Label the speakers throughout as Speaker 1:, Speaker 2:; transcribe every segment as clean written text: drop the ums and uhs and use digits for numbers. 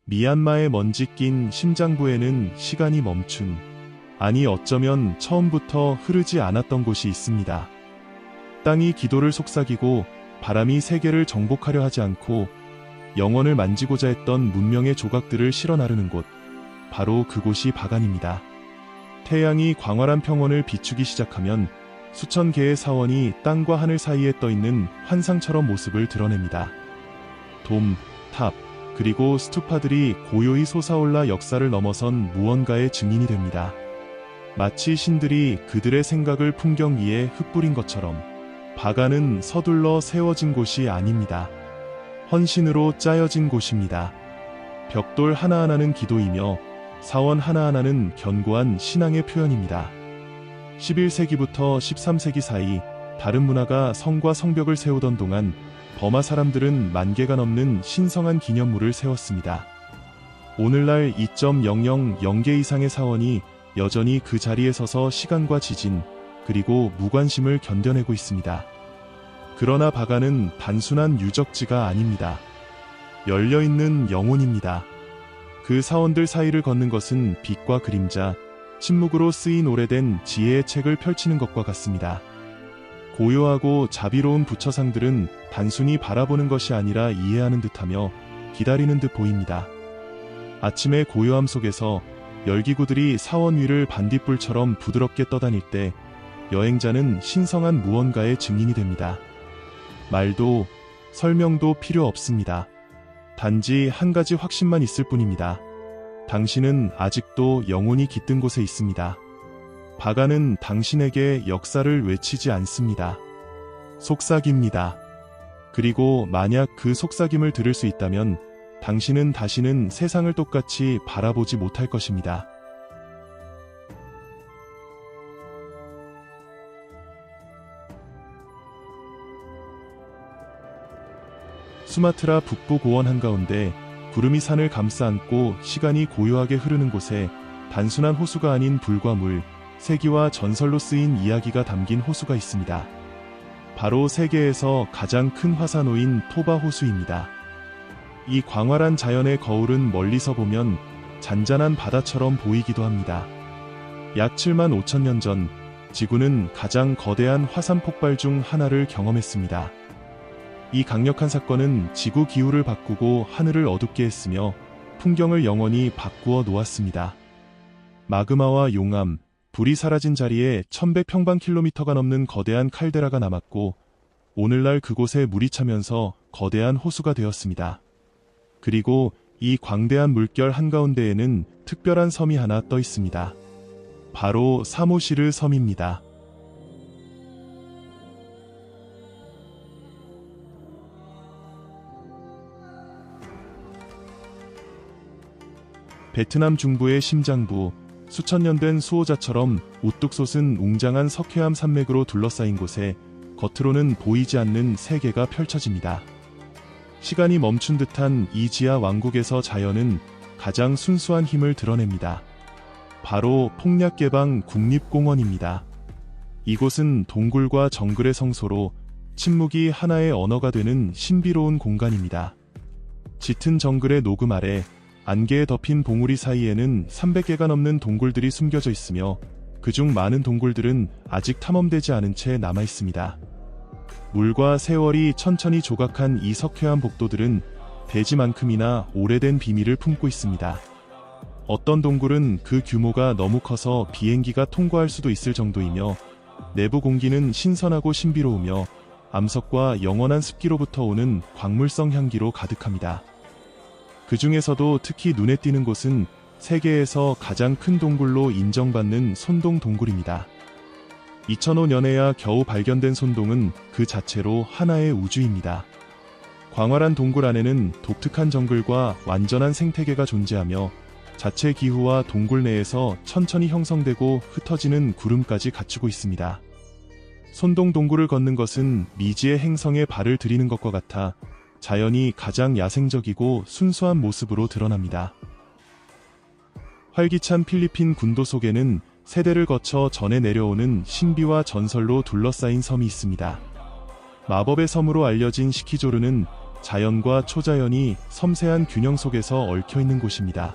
Speaker 1: 미얀마의 먼지 낀 심장부에는 시간이 멈춘, 아니 어쩌면 처음부터 흐르지 않았던 곳이 있습니다. 땅이 기도를 속삭이고 바람이 세계를 정복하려 하지 않고 영원을 만지고자 했던 문명의 조각들을 실어 나르는 곳, 바로 그곳이 바간입니다. 태양이 광활한 평원을 비추기 시작하면 수천 개의 사원이 땅과 하늘 사이에 떠있는 환상처럼 모습을 드러냅니다. 돔, 탑, 그리고 스투파들이 고요히 솟아올라 역사를 넘어선 무언가의 증인이 됩니다. 마치 신들이 그들의 생각을 풍경 위에 흩뿌린 것처럼 바간은 서둘러 세워진 곳이 아닙니다. 헌신으로 짜여진 곳입니다. 벽돌 하나하나는 기도이며 사원 하나하나는 견고한 신앙의 표현입니다. 11세기부터 13세기 사이 다른 문화가 성과 성벽을 세우던 동안 버마 사람들은 10,000개가 넘는 신성한 기념물을 세웠습니다. 오늘날 2.000개 이상의 사원이 여전히 그 자리에 서서 시간과 지진, 그리고 무관심을 견뎌내고 있습니다. 그러나 바간은 단순한 유적지가 아닙니다. 열려있는 영혼입니다. 그 사원들 사이를 걷는 것은 빛과 그림자, 침묵으로 쓰인 오래된 지혜의 책을 펼치는 것과 같습니다. 고요하고 자비로운 부처상들은 단순히 바라보는 것이 아니라 이해하는 듯하며 기다리는 듯 보입니다. 아침의 고요함 속에서 열기구들이 사원 위를 반딧불처럼 부드럽게 떠다닐 때 여행자는 신성한 무언가의 증인이 됩니다. 말도 설명도 필요 없습니다. 단지 한 가지 확신만 있을 뿐입니다. 당신은 아직도 영혼이 깃든 곳에 있습니다. 바간은 당신에게 역사를 외치지 않습니다. 속삭입니다. 그리고 만약 그 속삭임을 들을 수 있다면 당신은 다시는 세상을 똑같이 바라보지 못할 것입니다. 수마트라 북부 고원 한가운데 구름이 산을 감싸 안고 시간이 고요하게 흐르는 곳에 단순한 호수가 아닌 불과 물, 세기와 전설로 쓰인 이야기가 담긴 호수가 있습니다. 바로 세계에서 가장 큰 화산호인 토바 호수입니다. 이 광활한 자연의 거울은 멀리서 보면 잔잔한 바다처럼 보이기도 합니다. 약 75,000년 전, 지구는 가장 거대한 화산 폭발 중 하나를 경험했습니다. 이 강력한 사건은 지구 기후를 바꾸고 하늘을 어둡게 했으며 풍경을 영원히 바꾸어 놓았습니다. 마그마와 용암, 불이 사라진 자리에 1100평방킬로미터가 넘는 거대한 칼데라가 남았고 오늘날 그곳에 물이 차면서 거대한 호수가 되었습니다. 그리고 이 광대한 물결 한가운데에는 특별한 섬이 하나 떠 있습니다. 바로 사모시르 섬입니다. 베트남 중부의 심장부, 수천 년 된 수호자처럼 우뚝 솟은 웅장한 석회암 산맥으로 둘러싸인 곳에 겉으로는 보이지 않는 세계가 펼쳐집니다. 시간이 멈춘 듯한 이 지하 왕국에서 자연은 가장 순수한 힘을 드러냅니다. 바로 폭략개방 국립공원입니다. 이곳은 동굴과 정글의 성소로 침묵이 하나의 언어가 되는 신비로운 공간입니다. 짙은 정글의 녹음 아래 안개에 덮인 봉우리 사이에는 300개가 넘는 동굴들이 숨겨져 있으며 그중 많은 동굴들은 아직 탐험되지 않은 채 남아 있습니다. 물과 세월이 천천히 조각한 이 석회암 복도들은 대지만큼이나 오래된 비밀을 품고 있습니다. 어떤 동굴은 그 규모가 너무 커서 비행기가 통과할 수도 있을 정도이며 내부 공기는 신선하고 신비로우며 암석과 영원한 습기로부터 오는 광물성 향기로 가득합니다. 그 중에서도 특히 눈에 띄는 곳은 세계에서 가장 큰 동굴로 인정받는 손동 동굴입니다. 2005년에야 겨우 발견된 손동은 그 자체로 하나의 우주입니다. 광활한 동굴 안에는 독특한 정글과 완전한 생태계가 존재하며 자체 기후와 동굴 내에서 천천히 형성되고 흩어지는 구름까지 갖추고 있습니다. 손동 동굴을 걷는 것은 미지의 행성에 발을 들이는 것과 같아 자연이 가장 야생적이고 순수한 모습으로 드러납니다. 활기찬 필리핀 군도 속에는 세대를 거쳐 전해 내려오는 신비와 전설로 둘러싸인 섬이 있습니다. 마법의 섬으로 알려진 시키조르는 자연과 초자연이 섬세한 균형 속에서 얽혀 있는 곳입니다.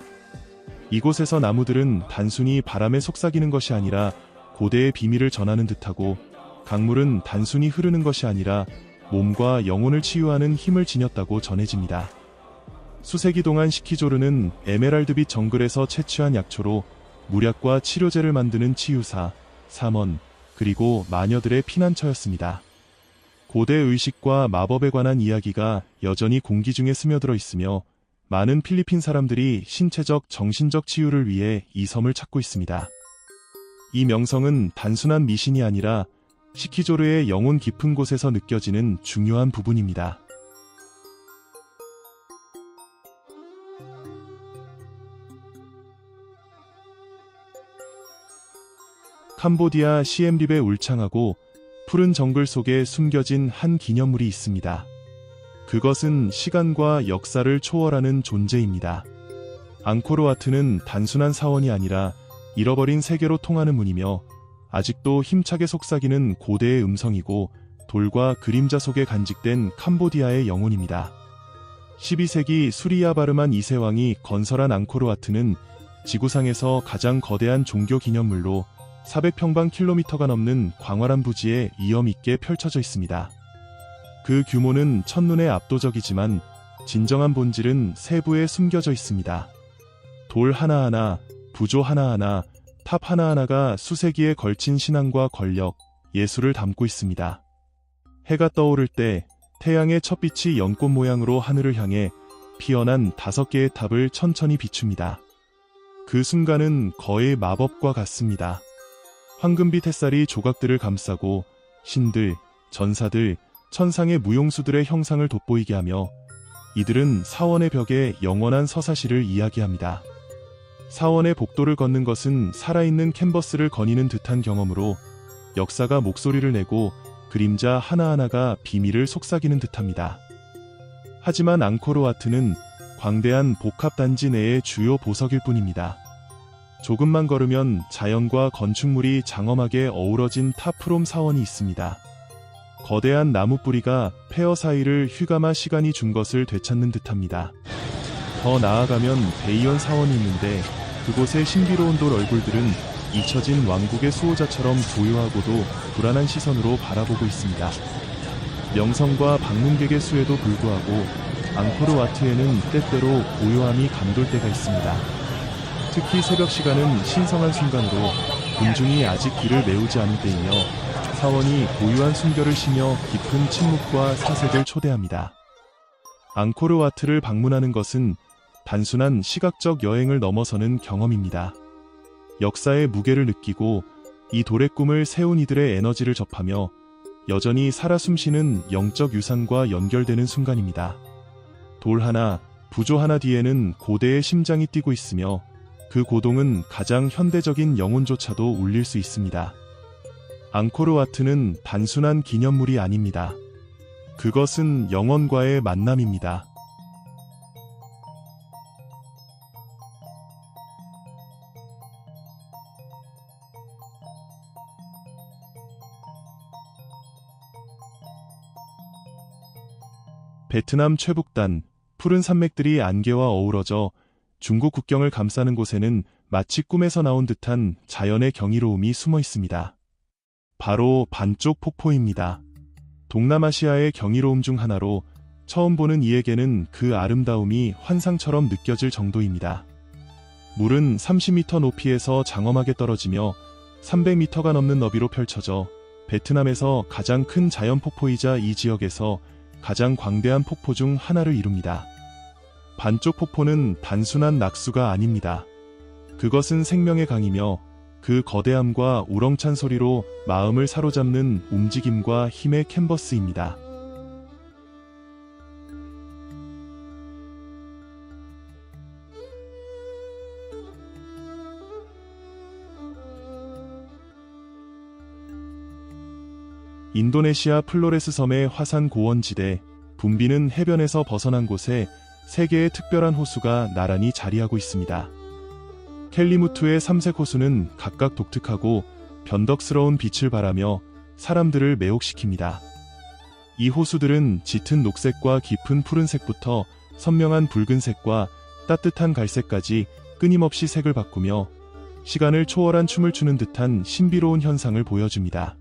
Speaker 1: 이곳에서 나무들은 단순히 바람에 속삭이는 것이 아니라 고대의 비밀을 전하는 듯하고, 강물은 단순히 흐르는 것이 아니라 몸과 영혼을 치유하는 힘을 지녔다고 전해집니다. 수세기 동안 시키조르는 에메랄드빛 정글에서 채취한 약초로 무약과 치료제를 만드는 치유사, 사먼, 그리고 마녀들의 피난처였습니다. 고대 의식과 마법에 관한 이야기가 여전히 공기 중에 스며들어 있으며, 많은 필리핀 사람들이 신체적, 정신적 치유를 위해 이 섬을 찾고 있습니다. 이 명성은 단순한 미신이 아니라 시키조르의 영혼 깊은 곳에서 느껴지는 중요한 부분입니다. 캄보디아 시엠립의 울창하고 푸른 정글 속에 숨겨진 한 기념물이 있습니다. 그것은 시간과 역사를 초월하는 존재입니다. 앙코르와트는 단순한 사원이 아니라 잃어버린 세계로 통하는 문이며, 아직도 힘차게 속삭이는 고대의 음성이고 돌과 그림자 속에 간직된 캄보디아의 영혼입니다. 12세기 수리야바르만 2세 왕이 건설한 앙코르와트는 지구상에서 가장 거대한 종교 기념물로 400평방킬로미터가 넘는 광활한 부지에 위엄있게 펼쳐져 있습니다. 그 규모는 첫눈에 압도적이지만 진정한 본질은 세부에 숨겨져 있습니다. 돌 하나하나, 부조 하나하나, 탑 하나하나가 수세기에 걸친 신앙과 권력, 예술을 담고 있습니다. 해가 떠오를 때 태양의 첫 빛이 연꽃 모양으로 하늘을 향해 피어난 5개의 탑을 천천히 비춥니다. 그 순간은 거의 마법과 같습니다. 황금빛 햇살이 조각들을 감싸고 신들, 전사들, 천상의 무용수들의 형상을 돋보이게 하며, 이들은 사원의 벽에 영원한 서사시를 이야기합니다. 사원의 복도를 걷는 것은 살아있는 캔버스를 거니는 듯한 경험으로, 역사가 목소리를 내고 그림자 하나하나가 비밀을 속삭이는 듯합니다. 하지만 앙코르와트는 광대한 복합단지 내의 주요 보석일 뿐입니다. 조금만 걸으면 자연과 건축물이 장엄하게 어우러진 타프롬 사원이 있습니다. 거대한 나무 뿌리가 폐허 사이를 휘감아 시간이 준 것을 되찾는 듯합니다. 더 나아가면 베이언 사원이 있는데, 그곳의 신비로운 돌 얼굴들은 잊혀진 왕국의 수호자처럼 고요하고도 불안한 시선으로 바라보고 있습니다. 명성과 방문객의 수에도 불구하고 앙코르와트에는 때때로 고요함이 감돌 때가 있습니다. 특히 새벽 시간은 신성한 순간으로 군중이 아직 길을 메우지 않은 때이며, 사원이 고유한 순결을 쉬며 깊은 침묵과 사색을 초대합니다. 앙코르와트를 방문하는 것은 단순한 시각적 여행을 넘어서는 경험입니다. 역사의 무게를 느끼고 이 돌의 꿈을 세운 이들의 에너지를 접하며 여전히 살아 숨쉬는 영적 유산과 연결되는 순간입니다. 돌 하나, 부조 하나 뒤에는 고대의 심장이 뛰고 있으며, 그 고동은 가장 현대적인 영혼조차도 울릴 수 있습니다. 앙코르와트는 단순한 기념물이 아닙니다. 그것은 영혼과의 만남입니다. 베트남 최북단, 푸른 산맥들이 안개와 어우러져 중국 국경을 감싸는 곳에는 마치 꿈에서 나온 듯한 자연의 경이로움이 숨어 있습니다. 바로 반쪽 폭포입니다. 동남아시아의 경이로움 중 하나로 처음 보는 이에게는 그 아름다움이 환상처럼 느껴질 정도입니다. 물은 30m 높이에서 장엄하게 떨어지며 300m가 넘는 너비로 펼쳐져 베트남에서 가장 큰 자연 폭포이자 이 지역에서 가장 광대한 폭포 중 하나를 이룹니다. 반쪽 폭포는 단순한 낙수가 아닙니다. 그것은 생명의 강이며, 그 거대함과 우렁찬 소리로 마음을 사로잡는 움직임과 힘의 캔버스입니다. 인도네시아 플로레스 섬의 화산 고원지대, 붐비는 해변에서 벗어난 곳에 3개의 특별한 호수가 나란히 자리하고 있습니다. 켈리무투의 3색 호수는 각각 독특하고 변덕스러운 빛을 발하며 사람들을 매혹시킵니다. 이 호수들은 짙은 녹색과 깊은 푸른색부터 선명한 붉은색과 따뜻한 갈색까지 끊임없이 색을 바꾸며 시간을 초월한 춤을 추는 듯한 신비로운 현상을 보여줍니다.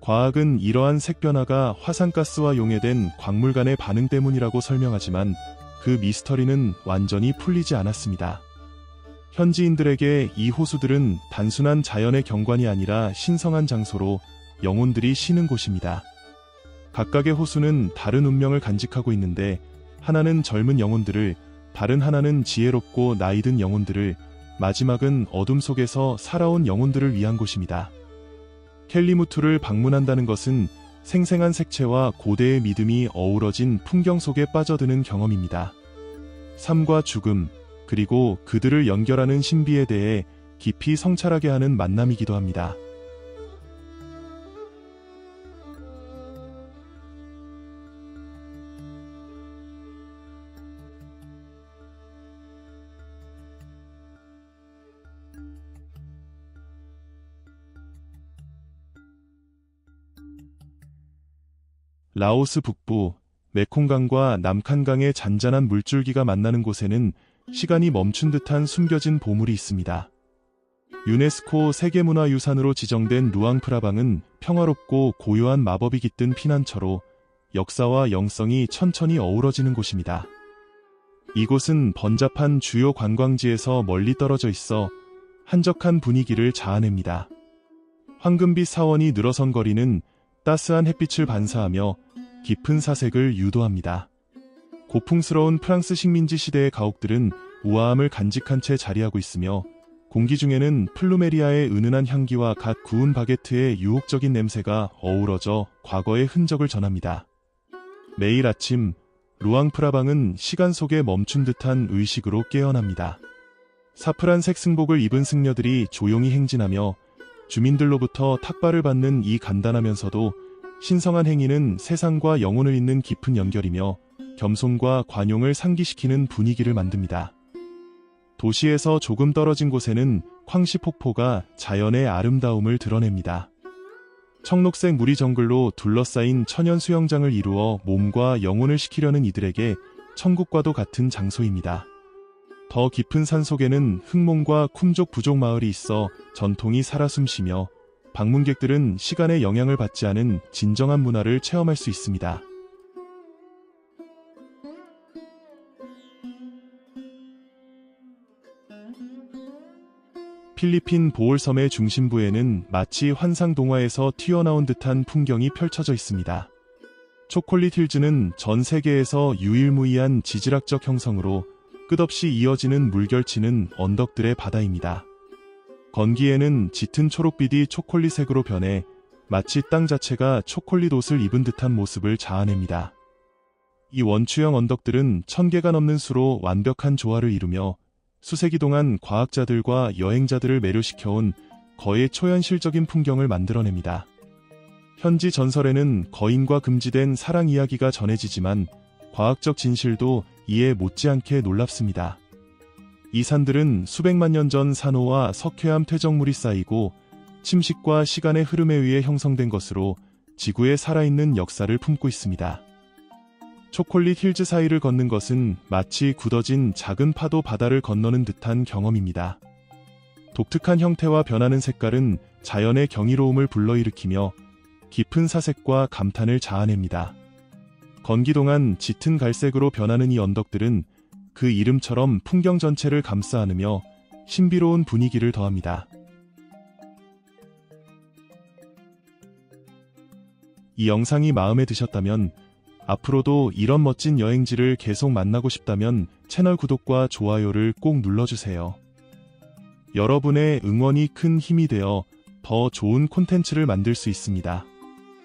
Speaker 1: 과학은 이러한 색 변화가 화산가스와 용해된 광물간의 반응 때문이라고 설명하지만 그 미스터리는 완전히 풀리지 않았습니다. 현지인들에게 이 호수들은 단순한 자연의 경관이 아니라 신성한 장소로 영혼들이 쉬는 곳입니다. 각각의 호수는 다른 운명을 간직하고 있는데 하나는 젊은 영혼들을, 다른 하나는 지혜롭고 나이든 영혼들을, 마지막은 어둠 속에서 살아온 영혼들을 위한 곳입니다. 켈리무트를 방문한다는 것은 생생한 색채와 고대의 믿음이 어우러진 풍경 속에 빠져드는 경험입니다. 삶과 죽음, 그리고 그들을 연결하는 신비에 대해 깊이 성찰하게 하는 만남이기도 합니다. 라오스 북부 메콩강과 남칸강의 잔잔한 물줄기가 만나는 곳에는 시간이 멈춘 듯한 숨겨진 보물이 있습니다. 유네스코 세계문화유산으로 지정된 루앙프라방은 평화롭고 고요한 마법이 깃든 피난처로 역사와 영성이 천천히 어우러지는 곳입니다. 이곳은 번잡한 주요 관광지에서 멀리 떨어져 있어 한적한 분위기를 자아냅니다. 황금빛 사원이 늘어선 거리는 따스한 햇빛을 반사하며 깊은 사색을 유도합니다. 고풍스러운 프랑스 식민지 시대의 가옥들은 우아함을 간직한 채 자리하고 있으며 공기 중에는 플루메리아의 은은한 향기와 갓 구운 바게트의 유혹적인 냄새가 어우러져 과거의 흔적을 전합니다. 매일 아침 루앙프라방은 시간 속에 멈춘 듯한 의식으로 깨어납니다. 사프란색 승복을 입은 승려들이 조용히 행진하며 주민들로부터 탁발을 받는 이 간단하면서도 신성한 행위는 세상과 영혼을 잇는 깊은 연결이며 겸손과 관용을 상기시키는 분위기를 만듭니다. 도시에서 조금 떨어진 곳에는 쾅시 폭포가 자연의 아름다움을 드러냅니다. 청록색 무리 정글로 둘러싸인 천연 수영장을 이루어 몸과 영혼을 식히려는 이들에게 천국과도 같은 장소입니다. 더 깊은 산 속에는 흑몽과 쿰족 부족 마을이 있어 전통이 살아 숨쉬며 방문객들은 시간의 영향을 받지 않은 진정한 문화를 체험할 수 있습니다. 필리핀 보홀섬의 중심부에는 마치 환상 동화에서 튀어나온 듯한 풍경이 펼쳐져 있습니다. 초콜릿 힐즈는 전 세계에서 유일무이한 지질학적 형성으로 끝없이 이어지는 물결치는 언덕들의 바다입니다. 건기에는 짙은 초록빛이 초콜릿색으로 변해 마치 땅 자체가 초콜릿 옷을 입은 듯한 모습을 자아냅니다. 이 원추형 언덕들은 1000개가 넘는 수로 완벽한 조화를 이루며 수세기 동안 과학자들과 여행자들을 매료시켜온 거의 초현실적인 풍경을 만들어냅니다. 현지 전설에는 거인과 금지된 사랑 이야기가 전해지지만 과학적 진실도 이에 못지않게 놀랍습니다. 이 산들은 수백만 년 전 산호와 석회암 퇴적물이 쌓이고 침식과 시간의 흐름에 의해 형성된 것으로 지구에 살아있는 역사를 품고 있습니다. 초콜릿 힐즈 사이를 걷는 것은 마치 굳어진 작은 파도 바다를 건너는 듯한 경험입니다. 독특한 형태와 변하는 색깔은 자연의 경이로움을 불러일으키며 깊은 사색과 감탄을 자아냅니다. 건기 동안 짙은 갈색으로 변하는 이 언덕들은 그 이름처럼 풍경 전체를 감싸 안으며 신비로운 분위기를 더합니다. 이 영상이 마음에 드셨다면 앞으로도 이런 멋진 여행지를 계속 만나고 싶다면 채널 구독과 좋아요를 꼭 눌러주세요. 여러분의 응원이 큰 힘이 되어 더 좋은 콘텐츠를 만들 수 있습니다.